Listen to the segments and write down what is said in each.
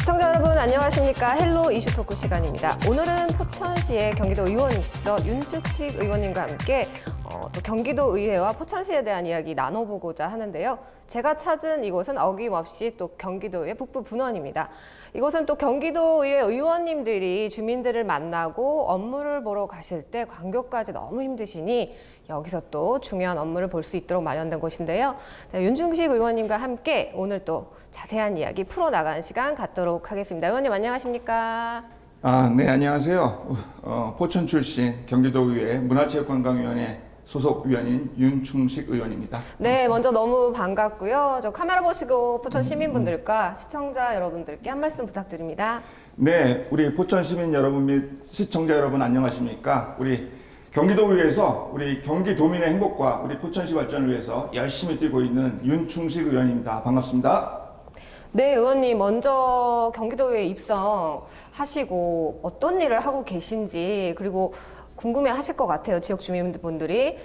시청자 여러분 안녕하십니까. 헬로 이슈 토크 시간입니다. 오늘은 포천시의 경기도 의원이시죠. 윤축식 의원님과 함께 또 경기도 의회와 포천시에 대한 이야기 나눠보고자 하는데요. 제가 찾은 이곳은 어김없이 또 경기도의 북부 분원입니다. 이곳은 또 경기도의회 의원님들이 주민들을 만나고 업무를 보러 가실 때 광교까지 너무 힘드시니 여기서 또 중요한 업무를 볼 수 있도록 마련된 곳인데요. 네, 윤중식 의원님과 함께 오늘 또 자세한 이야기 풀어나가는 시간 갖도록 하겠습니다. 의원님 안녕하십니까? 네, 안녕하세요. 포천 출신 경기도의회 문화체육관광위원회 소속 위원인 윤충식 의원입니다. 네, 먼저 너무 반갑고요. 저 카메라 보시고 포천 시민분들과 시청자 여러분들께 한 말씀 부탁드립니다. 네, 우리 포천 시민 여러분 및 시청자 여러분 안녕하십니까? 우리 경기도의회에서 우리 경기도민의 행복과 우리 포천시 발전을 위해서 열심히 뛰고 있는 윤충식 의원입니다. 반갑습니다. 네, 의원님 먼저 경기도의회 입성하시고 어떤 일을 하고 계신지 그리고 궁금해 하실 것 같아요. 지역 주민분들이.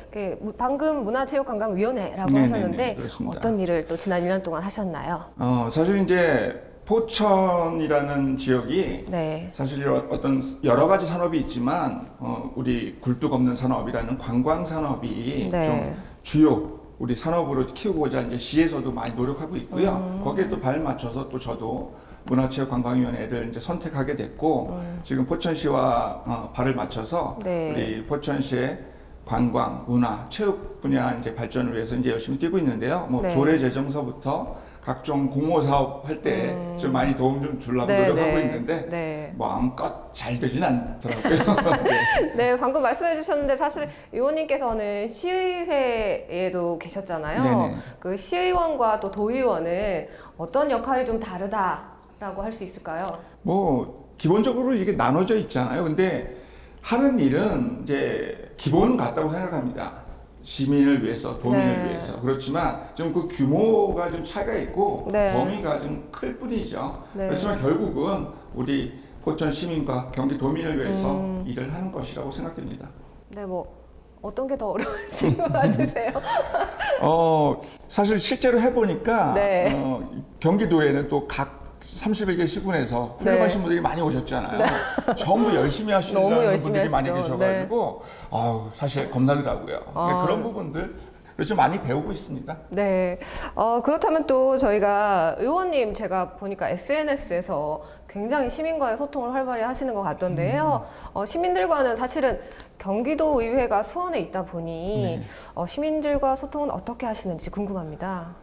방금 문화체육관광위원회라고 네네네, 하셨는데 그렇습니다. 어떤 일을 또 지난 1년 동안 하셨나요? 사실 이제 포천이라는 지역이 네. 사실 어떤 여러 가지 산업이 있지만 우리 굴뚝 없는 산업이라는 관광 산업이 네. 좀 주요 우리 산업으로 키우고자 이제 시에서도 많이 노력하고 있고요. 거기에 또 발 맞춰서 또 저도 문화체육관광위원회를 이제 선택하게 됐고 지금 포천시와 발을 맞춰서 네. 우리 포천시의 관광, 문화, 체육 분야 이제 발전을 위해서 이제 열심히 뛰고 있는데요. 뭐 네. 조례 제정서부터 각종 공모 사업 할 때 좀 많이 도움 좀 주려고 네, 노력하고 네. 있는데 네. 마음껏 잘 되진 않더라고요. 네. 네, 방금 말씀해 주셨는데 사실 의원님께서는 시의회에도 계셨잖아요. 네네. 그 시의원과 또 도의원은 어떤 역할이 좀 다르다라고 할 수 있을까요? 뭐 기본적으로 이게 나눠져 있잖아요. 근데 하는 일은 이제 기본 같다고 생각합니다. 시민을 위해서, 도민을 네. 위해서. 그렇지만 좀 그 규모가 좀 차이가 있고 네. 범위가 좀 클 뿐이죠. 네. 그렇지만 결국은 우리 포천 시민과 경기 도민을 위해서 일을 하는 것이라고 생각됩니다. 네, 뭐 어떤 게 더 어려우신 것 같으세요? 사실 실제로 해보니까 네. 경기도에는 또 각 31개 시군에서 훌륭하신 분들이 많이 오셨잖아요. 전부 열심히 너무 하시는 열심히 분들이 많이 하시죠. 계셔가지고 사실 겁나더라고요. 그런 부분들 좀 많이 배우고 있습니다. 네. 그렇다면 또 저희가 의원님 제가 보니까 SNS에서 굉장히 시민과의 소통을 활발히 하시는 것 같던데요. 시민들과는 사실은 경기도 의회가 수원에 있다 보니 시민들과 소통은 어떻게 하시는지 궁금합니다.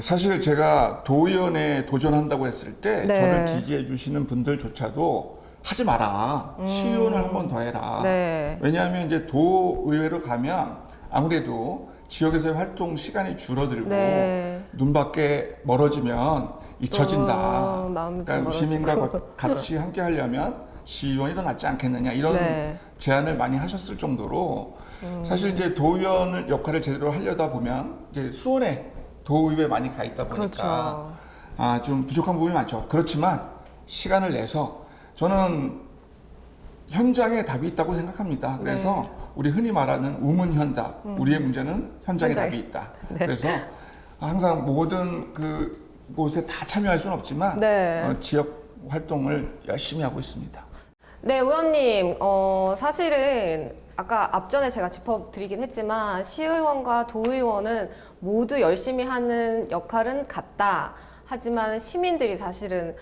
사실 제가 도의원에 도전한다고 했을 때 네. 저를 지지해 주시는 분들조차도 하지 마라. 시의원을 한 번 더 해라. 네. 왜냐하면 이제 도의회로 가면 아무래도 지역에서의 활동 시간이 줄어들고 네. 눈밖에 멀어지면 잊혀진다. 마음이 좀 그러니까 시민과 같이 함께 하려면 시의원이 더 낫지 않겠느냐 이런 네. 제안을 많이 하셨을 정도로 사실 이제 도의원 역할을 제대로 하려다 보면 이제 수원에 도의회 많이 가 있다 보니까 그렇죠. 좀 부족한 부분이 많죠. 그렇지만 시간을 내서 저는 현장에 답이 있다고 생각합니다. 그래서 우리 흔히 말하는 우문현답, 우리의 문제는 현장에 답이 있다. 네. 그래서 항상 모든 그 곳에 다 참여할 수는 없지만 네. 지역 활동을 열심히 하고 있습니다. 네, 의원님, 사실은 아까 앞전에 제가 짚어드리긴 했지만 시의원과 도의원은 모두 열심히 하는 역할은 같다. 하지만 시민들이 사실은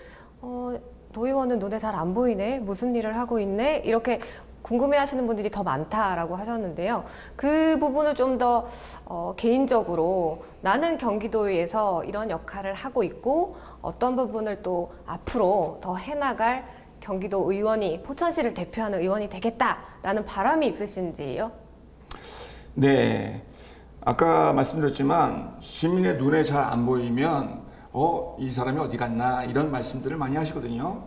도의원은 눈에 잘 안 보이네? 무슨 일을 하고 있네? 이렇게 궁금해하시는 분들이 더 많다라고 하셨는데요. 그 부분을 좀 더 개인적으로 나는 경기도에서 이런 역할을 하고 있고 어떤 부분을 또 앞으로 더 해나갈 경기도 의원이 포천시를 대표하는 의원이 되겠다라는 바람이 있으신지요? 네. 아까 말씀드렸지만 시민의 눈에 잘 안 보이면 이 사람이 어디 갔나 이런 말씀들을 많이 하시거든요.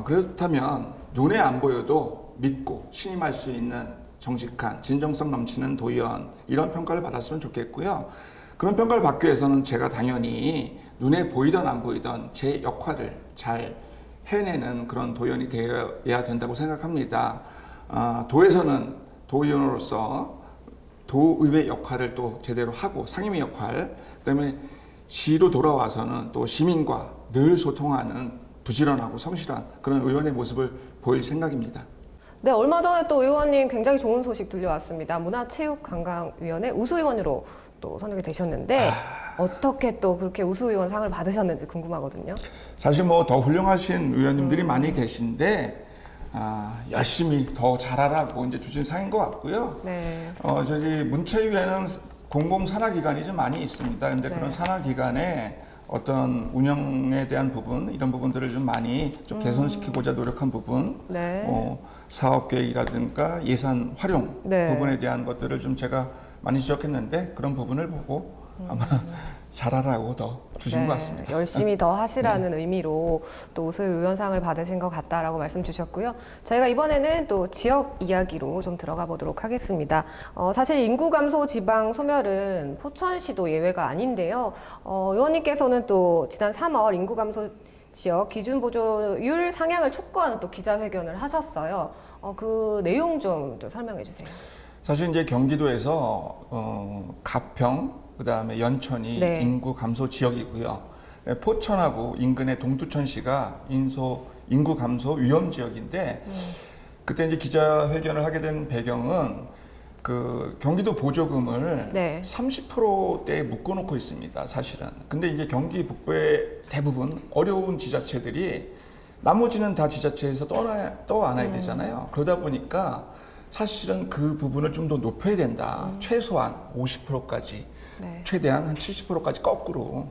그렇다면 눈에 안 보여도 믿고 신임할 수 있는 정직한 진정성 넘치는 도의원 이런 평가를 받았으면 좋겠고요. 그런 평가를 받기 위해서는 제가 당연히 눈에 보이던 안 보이던 제 역할을 잘 해내는 그런 도의원이 되어야 된다고 생각합니다. 도에서는 도의원으로서 도의회 역할을 또 제대로 하고 상임위 역할, 그다음에 시로 돌아와서는 또 시민과 늘 소통하는 부지런하고 성실한 그런 의원의 모습을 보일 생각입니다. 네, 얼마 전에 또 의원님 굉장히 좋은 소식 들려왔습니다. 문화체육관광위원회 우수의원으로 또 선정이 되셨는데 어떻게 또 그렇게 우수의원 상을 받으셨는지 궁금하거든요. 사실 뭐 더 훌륭하신 의원님들이 많이 계신데 열심히 더 잘하라고 이제 주신 상인 것 같고요. 네. 저기 문체위에는 공공 산하기관이 좀 많이 있습니다. 근데 네. 그런 산하기관에 어떤 운영에 대한 부분 이런 부분들을 좀 많이 좀 개선시키고자 노력한 부분, 네. 사업 계획이라든가 예산 활용 네. 부분에 대한 것들을 좀 제가 많이 지적했는데 그런 부분을 보고 아마 잘하라고 더 주신 것 같습니다. 열심히 더 하시라는 의미로 또 우수의원상을 받으신 것 같다라고 말씀 주셨고요. 저희가 이번에는 또 지역 이야기로 좀 들어가 보도록 하겠습니다. 사실 인구 감소 지방 소멸은 포천시도 예외가 아닌데요. 의원님께서는 또 지난 3월 인구 감소 지역 기준 보조율 상향을 촉구하는 또 기자회견을 하셨어요. 그 내용 좀 설명해 주세요. 사실 이제 경기도에서 가평 그다음에 연천이 네. 인구 감소 지역이고요. 포천하고 인근의 동두천시가 인구 감소 위험 지역인데 그때 이제 기자회견을 하게 된 배경은 그 경기도 보조금을 네. 30%대에 묶어놓고 있습니다. 사실은. 근데 이제 경기 북부의 대부분 어려운 지자체들이 나머지는 다 지자체에서 떠안아야 되잖아요. 그러다 보니까 사실은 그 부분을 좀 더 높여야 된다. 최소한 50%까지. 네. 최대한 한 70%까지 거꾸로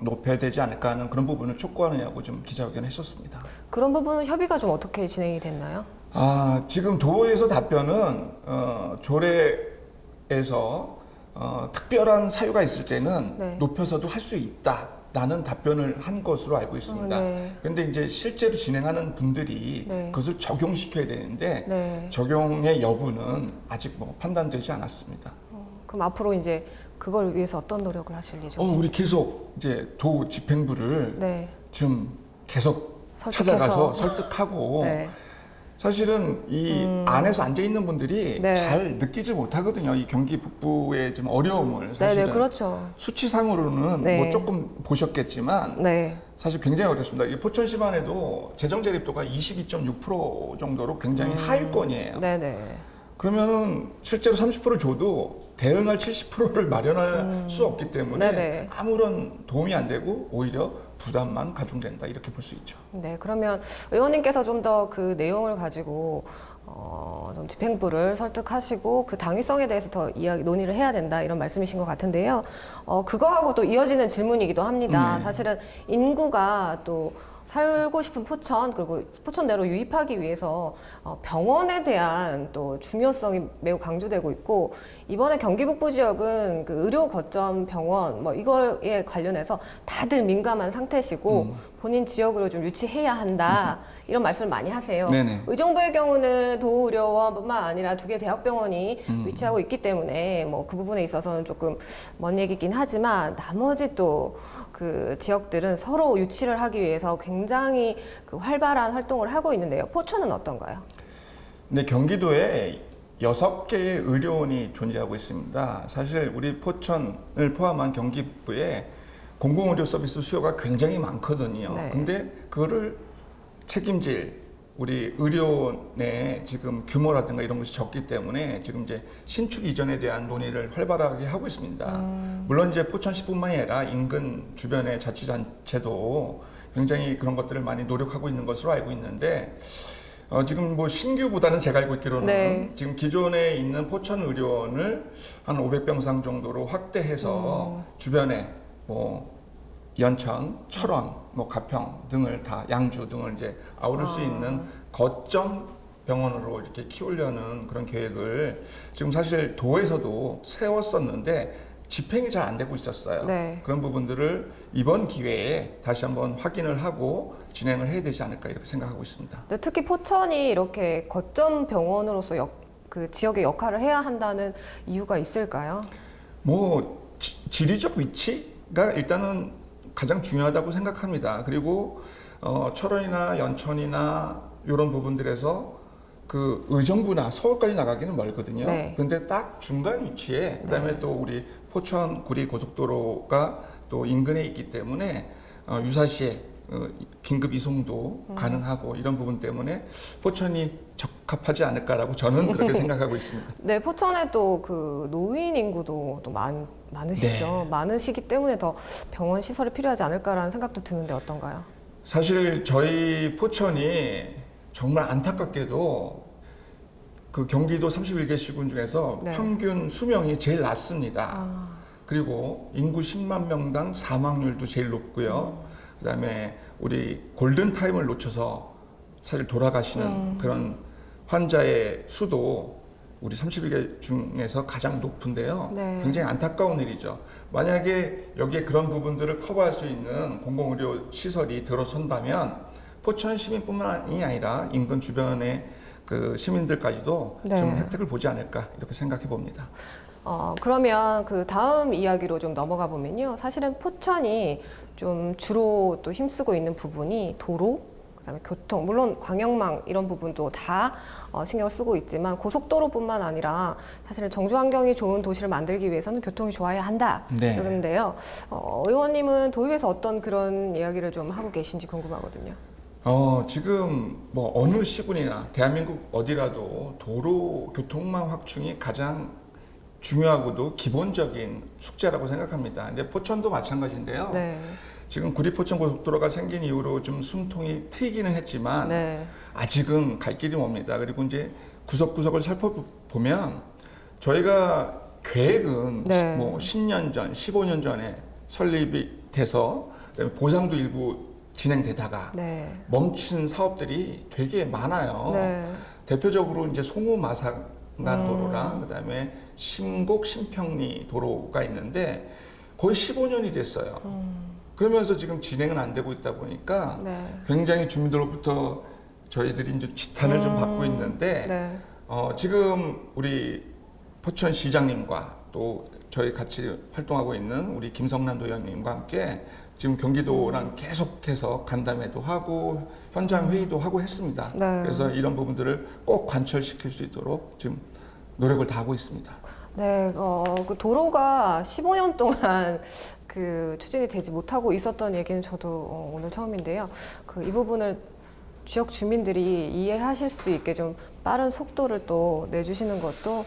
높여야 되지 않을까 하는 그런 부분을 촉구하느냐고 좀 기자회견을 했었습니다. 그런 부분은 협의가 좀 어떻게 진행이 됐나요? 지금 도에서 답변은 조례에서 특별한 사유가 있을 때는 네. 높여서도 할 수 있다라는 답변을 한 것으로 알고 있습니다. 네. 그런데 이제 실제로 진행하는 분들이 네. 그것을 적용시켜야 되는데 네. 적용의 여부는 아직 뭐 판단되지 않았습니다. 그럼 앞으로 이제 그걸 위해서 어떤 노력을 하실 예정이세요? 우리 계속 이제 도 집행부를 네. 지금 계속 설득해서. 찾아가서 설득하고 네. 사실은 이 안에서 앉아 있는 분들이 네. 잘 느끼지 못하거든요. 이 경기 북부의 좀 어려움을 네, 사실은 네, 그렇죠. 수치상으로는 네. 뭐 조금 보셨겠지만 네. 사실 굉장히 어렵습니다. 이 포천시만 해도 재정 제립도가 22.6% 정도로 굉장히 하위권이에요. 네, 네. 그러면은 실제로 30%를 줘도 대응할 70%를 마련할 수 없기 때문에 네네. 아무런 도움이 안 되고 오히려 부담만 가중된다 이렇게 볼 수 있죠. 네, 그러면 의원님께서 좀 더 그 내용을 가지고 좀 집행부를 설득하시고 그 당위성에 대해서 더 논의를 해야 된다 이런 말씀이신 것 같은데요. 그거하고 또 이어지는 질문이기도 합니다. 네. 사실은 인구가 또 살고 싶은 포천 그리고 포천 내로 유입하기 위해서 병원에 대한 또 중요성이 매우 강조되고 있고 이번에 경기 북부 지역은 그 의료 거점 병원 뭐 이거에 관련해서 다들 민감한 상태시고 본인 지역으로 좀 유치해야 한다 이런 말씀을 많이 하세요. 네네. 의정부의 경우는 도의료원뿐만 아니라 두 개 대학병원이 위치하고 있기 때문에 뭐 그 부분에 있어서는 조금 먼 얘기긴 하지만 나머지 또 그 지역들은 서로 유치를 하기 위해서 굉장히 그 활발한 활동을 하고 있는데요. 포천은 어떤가요? 근데 경기도에 6개의 의료원이 존재하고 있습니다. 사실 우리 포천을 포함한 경기 북부에 공공의료 서비스 수요가 굉장히 많거든요. 네. 근데 그거를 책임질 우리 의료원의 지금 규모라든가 이런 것이 적기 때문에 지금 이제 신축 이전에 대한 논의를 활발하게 하고 있습니다. 물론 이제 포천시뿐만이 아니라 인근 주변의 자치단체도 굉장히 그런 것들을 많이 노력하고 있는 것으로 알고 있는데 지금 뭐 신규보다는 제가 알고 있기로는 네. 지금 기존에 있는 포천 의료원을 한 500병상 정도로 확대해서 주변에 뭐 연천, 철원, 뭐 가평 등을 다 양주 등을 이제 아우를 수 있는 거점 병원으로 이렇게 키우려는 그런 계획을 지금 사실 도에서도 세웠었는데 집행이 잘 안 되고 있었어요. 네. 그런 부분들을 이번 기회에 다시 한번 확인을 하고 진행을 해야 되지 않을까 이렇게 생각하고 있습니다. 근데 특히 포천이 이렇게 거점 병원으로서 그 지역의 역할을 해야 한다는 이유가 있을까요? 뭐 지리적 위치가 일단은 가장 중요하다고 생각합니다. 그리고 철원이나 연천이나 이런 부분들에서 그 의정부나 서울까지 나가기는 멀거든요. 네. 그런데 딱 중간 위치에 그다음에 또 우리 포천 구리 고속도로가 또 인근에 있기 때문에 유사시에 긴급 이송도 가능하고 이런 부분 때문에 포천이 적합하지 않을까라고 저는 그렇게 생각하고 있습니다. 네, 포천에 또 그 노인 인구도 또 많으시죠. 네. 많으시기 때문에 더 병원 시설이 필요하지 않을까라는 생각도 드는데 어떤가요? 사실 저희 포천이 정말 안타깝게도 그 경기도 31개 시군 중에서 네. 평균 수명이 제일 낮습니다. 그리고 인구 10만 명당 사망률도 제일 높고요. 그다음에 우리 골든 타임을 놓쳐서 사실 돌아가시는 그런 환자의 수도 우리 31개 중에서 가장 높은데요. 네. 굉장히 안타까운 일이죠. 만약에 여기에 그런 부분들을 커버할 수 있는 공공의료 시설이 들어선다면 포천 시민뿐만이 아니라 인근 주변의 그 시민들까지도 네. 좀 혜택을 보지 않을까 이렇게 생각해 봅니다. 그러면 그 다음 이야기로 좀 넘어가 보면요. 사실은 포천이 좀 주로 또 힘쓰고 있는 부분이 도로, 그다음에 교통, 물론 광역망 이런 부분도 다 신경을 쓰고 있지만 고속도로뿐만 아니라 사실은 정주 환경이 좋은 도시를 만들기 위해서는 교통이 좋아야 한다. 네. 그런데요. 의원님은 도의회에서 어떤 그런 이야기를 좀 하고 계신지 궁금하거든요. 지금 뭐 어느 시군이나 대한민국 어디라도 도로 교통망 확충이 가장 중요하고도 기본적인 숙제라고 생각합니다. 근데 포천도 마찬가지인데요. 네. 지금 구리포천 고속도로가 생긴 이후로 좀 숨통이 트이기는 했지만 네. 아직은 갈 길이 멉니다. 그리고 이제 구석구석을 살펴보면 저희가 계획은 네. 뭐 10년 전, 15년 전에 설립이 돼서 그다음에 보상도 일부 진행되다가 네. 멈춘 사업들이 되게 많아요. 네. 대표적으로 이제 송우마산간 도로랑 그다음에 신곡 신평리 도로가 있는데 거의 15년이 됐어요. 그러면서 지금 진행은 안 되고 있다 보니까 네. 굉장히 주민들로부터 저희들이 이제 지탄을 좀 받고 있는데 네. 지금 우리 포천 시장님과 또 저희 같이 활동하고 있는 우리 김성남 도의원님과 함께 지금 경기도랑 계속해서 간담회도 하고 현장 회의도 하고 했습니다. 네. 그래서 이런 부분들을 꼭 관철시킬 수 있도록 지금 노력을 다하고 있습니다. 네, 그 도로가 15년 동안 그 추진이 되지 못하고 있었던 얘기는 저도 오늘 처음인데요. 그 이 부분을 지역 주민들이 이해하실 수 있게 좀 빠른 속도를 또 내주시는 것도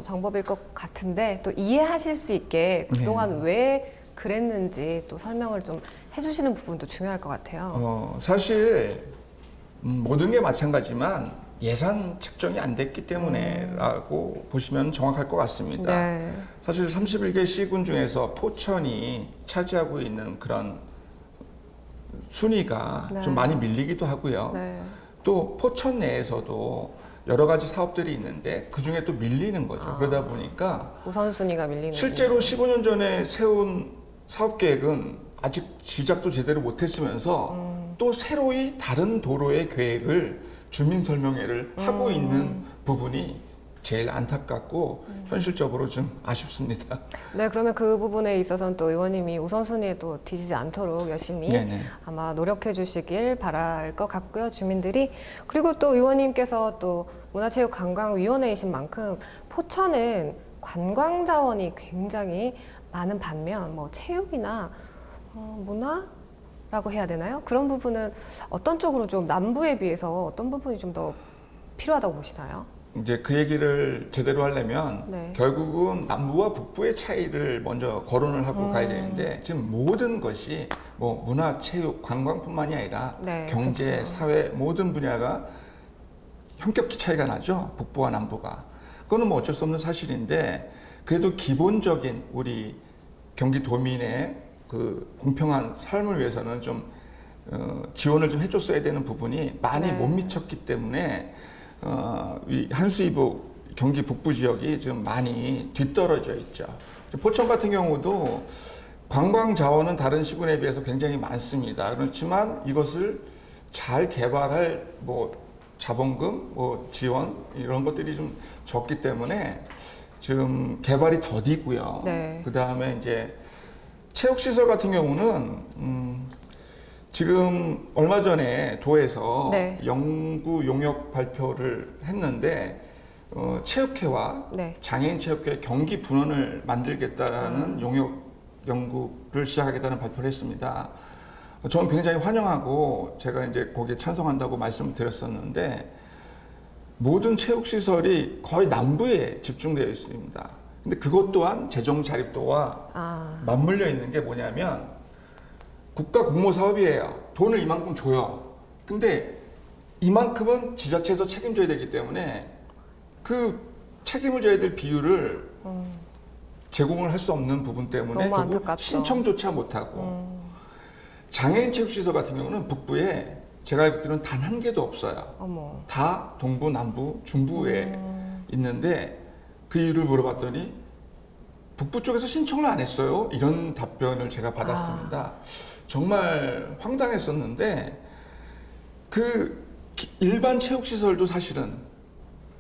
방법일 것 같은데 또 이해하실 수 있게 그동안 왜 그랬는지 또 설명을 좀 해주시는 부분도 중요할 것 같아요. 사실 모든 게 마찬가지지만 예산 책정이 안 됐기 때문에라고 보시면 정확할 것 같습니다. 네. 사실 31개 시군 중에서 포천이 차지하고 있는 그런 순위가 네. 좀 많이 밀리기도 하고요. 네. 또 포천 내에서도 여러 가지 사업들이 있는데 그 중에 또 밀리는 거죠. 그러다 보니까 우선순위가 밀리는. 실제로 15년 전에 세운 사업 계획은 아직 시작도 제대로 못했으면서 또 새로이 다른 도로의 계획을 주민 설명회를 하고 있는 부분이 제일 안타깝고 현실적으로 좀 아쉽습니다. 네, 그러면 그 부분에 있어서는 또 의원님이 우선순위에 또 뒤지지 않도록 열심히 네네. 아마 노력해 주시길 바랄 것 같고요, 주민들이. 그리고 또 의원님께서 또 문화체육관광위원회이신 만큼 포천은 관광 자원이 굉장히 많은 반면 뭐 체육이나 문화라고 해야 되나요? 그런 부분은 어떤 쪽으로 좀 남부에 비해서 어떤 부분이 좀 더 필요하다고 보시나요? 이제 그 얘기를 제대로 하려면 네. 결국은 남부와 북부의 차이를 먼저 거론을 하고 가야 되는데 지금 모든 것이 뭐 문화, 체육, 관광뿐만이 아니라 네, 경제, 그쵸. 사회 모든 분야가 현격히 차이가 나죠. 북부와 남부가. 그거는 뭐 어쩔 수 없는 사실인데 그래도 기본적인 우리 경기도민의 그 공평한 삶을 위해서는 좀 지원을 좀 해줬어야 되는 부분이 많이 네. 못 미쳤기 때문에 이 한수이부 경기 북부 지역이 지금 많이 뒤떨어져 있죠. 포천 같은 경우도 관광 자원은 다른 시군에 비해서 굉장히 많습니다. 그렇지만 이것을 잘 개발할 뭐 자본금, 뭐 지원 이런 것들이 좀 적기 때문에 지금 개발이 더디고요. 네. 그 다음에 이제 체육 시설 같은 경우는 지금 얼마 전에 도에서 네. 연구 용역 발표를 했는데 체육회와 네. 장애인 체육회 경기 분원을 만들겠다라는 용역 연구를 시작하겠다는 발표를 했습니다. 저는 굉장히 환영하고 제가 이제 거기에 찬성한다고 말씀을 드렸었는데 모든 체육시설이 거의 남부에 집중되어 있습니다. 근데 그것 또한 재정 자립도와 맞물려 있는 게 뭐냐면 국가 공모 사업이에요. 돈을 이만큼 줘요. 근데 이만큼은 지자체에서 책임져야 되기 때문에 그 책임을 져야 될 비율을 제공을 할 수 없는 부분 때문에 너무 결국 안타깝죠. 신청조차 못하고 장애인 체육시설 같은 경우는 북부에 제가 알기로는 단 한 개도 없어요. 어머. 다 동부, 남부, 중부에 있는데 그 이유를 물어봤더니 북부 쪽에서 신청을 안 했어요. 이런 답변을 제가 받았습니다. 정말 황당했었는데 그 일반 체육시설도 사실은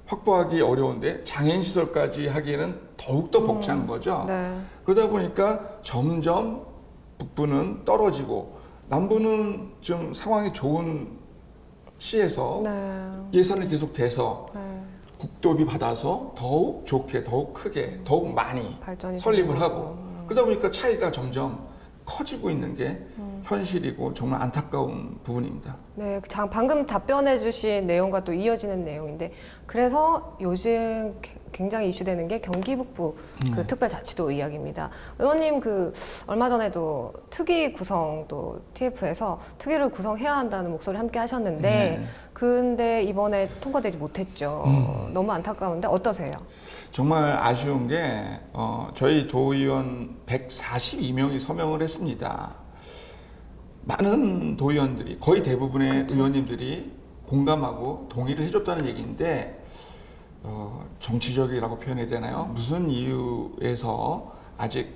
확보하기 어려운데 장애인 시설까지 하기에는 더욱더 벅찬 거죠. 네. 그러다 보니까 점점 북부는 떨어지고 남부는 좀 상황이 좋은 시에서 네. 예산을 계속 대서 네. 국도비 받아서 더욱 좋게, 더욱 크게, 더욱 많이 발전이 설립을 되는 하고 거고. 그러다 보니까 차이가 점점 커지고 있는 게 현실이고 정말 안타까운 부분입니다. 네, 방금 답변해 주신 내용과 또 이어지는 내용인데 그래서 요즘 굉장히 이슈되는 게 경기 북부 그 특별자치도 이야기입니다. 의원님 그 얼마 전에도 특위 구성도 TF에서 특위를 구성해야 한다는 목소리를 함께 하셨는데 네. 근데 이번에 통과되지 못했죠. 너무 안타까운데 어떠세요? 정말 아쉬운 게 저희 도의원 142명이 서명을 했습니다. 많은 도의원들이 거의 대부분의 의원님들이 공감하고 동의를 해줬다는 얘기인데 정치적이라고 표현해야 되나요? 무슨 이유에서 아직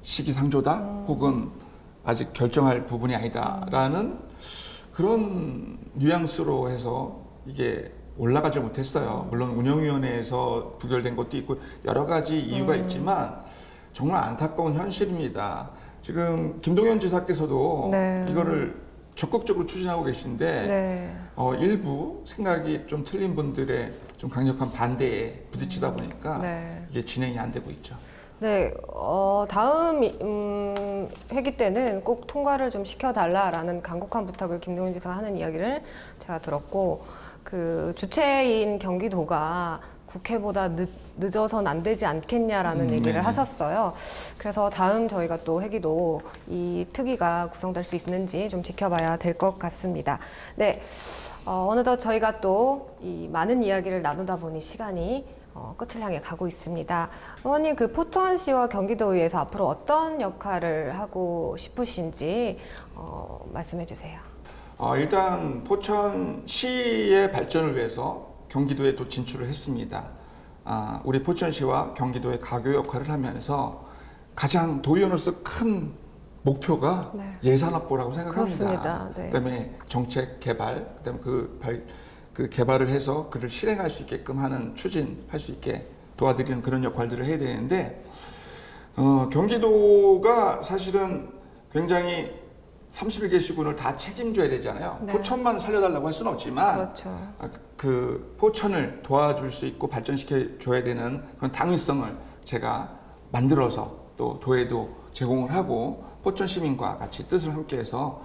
시기상조다 혹은 아직 결정할 부분이 아니다라는 그런 뉘앙스로 해서 이게 올라가지 못했어요. 물론 운영위원회에서 부결된 것도 있고 여러 가지 이유가 있지만 정말 안타까운 현실입니다. 지금 김동연 지사께서도 네. 이거를 적극적으로 추진하고 계신데 네. 일부 생각이 좀 틀린 분들의 좀 강력한 반대에 부딪히다 보니까 네. 이게 진행이 안 되고 있죠. 네, 다음 회기 때는 꼭 통과를 좀 시켜달라라는 간곡한 부탁을 김동연 지사가 하는 이야기를 제가 들었고, 그 주체인 경기도가 국회보다 늦어선 안 되지 않겠냐라는 얘기를 네네. 하셨어요. 그래서 다음 저희가 또 회기도 이 특위가 구성될 수 있는지 좀 지켜봐야 될 것 같습니다. 네, 어느덧 저희가 또 이 많은 이야기를 나누다 보니 시간이 끝을 향해 가고 있습니다. 의원님, 그 포천시와 경기도의회에서 앞으로 어떤 역할을 하고 싶으신지 말씀해 주세요. 일단 포천시의 발전을 위해서 경기도에 또 진출을 했습니다. 우리 포천시와 경기도의 가교 역할을 하면서 가장 도의원으로서 큰 목표가 네. 예산 확보라고 생각합니다. 그렇습니다. 네. 그다음에 정책 개발, 그다음에 그 개발을 해서 그를 실행할 수 있게끔 하는 추진할 수 있게 도와드리는 그런 역할들을 해야 되는데 경기도가 사실은 굉장히 31개 시군을 다 책임져야 되잖아요. 네. 포천만 살려달라고 할 수는 없지만 그렇죠. 그 포천을 도와줄 수 있고 발전시켜 줘야 되는 그런 당위성을 제가 만들어서 또 도에도 제공을 하고 포천 시민과 같이 뜻을 함께해서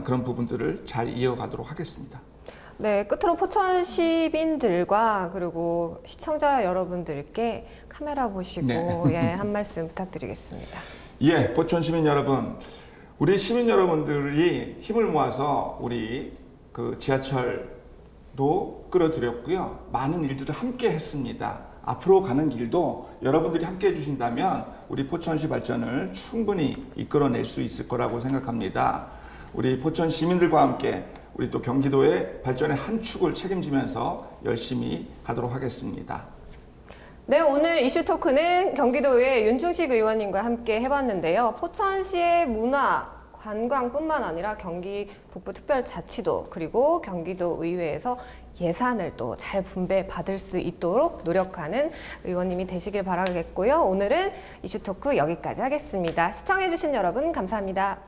그런 부분들을 잘 이어가도록 하겠습니다. 네, 끝으로 포천 시민들과 그리고 시청자 여러분들께 카메라 보시고 네. 예, 한 말씀 부탁드리겠습니다. 예, 포천 시민 여러분, 우리 시민 여러분들이 힘을 모아서 우리 그 지하철도 끌어들였고요. 많은 일들을 함께 했습니다. 앞으로 가는 길도 여러분들이 함께 해주신다면 우리 포천시 발전을 충분히 이끌어낼 수 있을 거라고 생각합니다. 우리 포천 시민들과 함께 우리 또 경기도의 발전의 한 축을 책임지면서 열심히 하도록 하겠습니다. 네, 오늘 이슈 토크는 경기도의 윤충식 의원님과 함께 해봤는데요. 포천시의 문화, 관광뿐만 아니라 경기 북부특별자치도 그리고 경기도 의회에서 예산을 또 잘 분배받을 수 있도록 노력하는 의원님이 되시길 바라겠고요. 오늘은 이슈 토크 여기까지 하겠습니다. 시청해주신 여러분 감사합니다.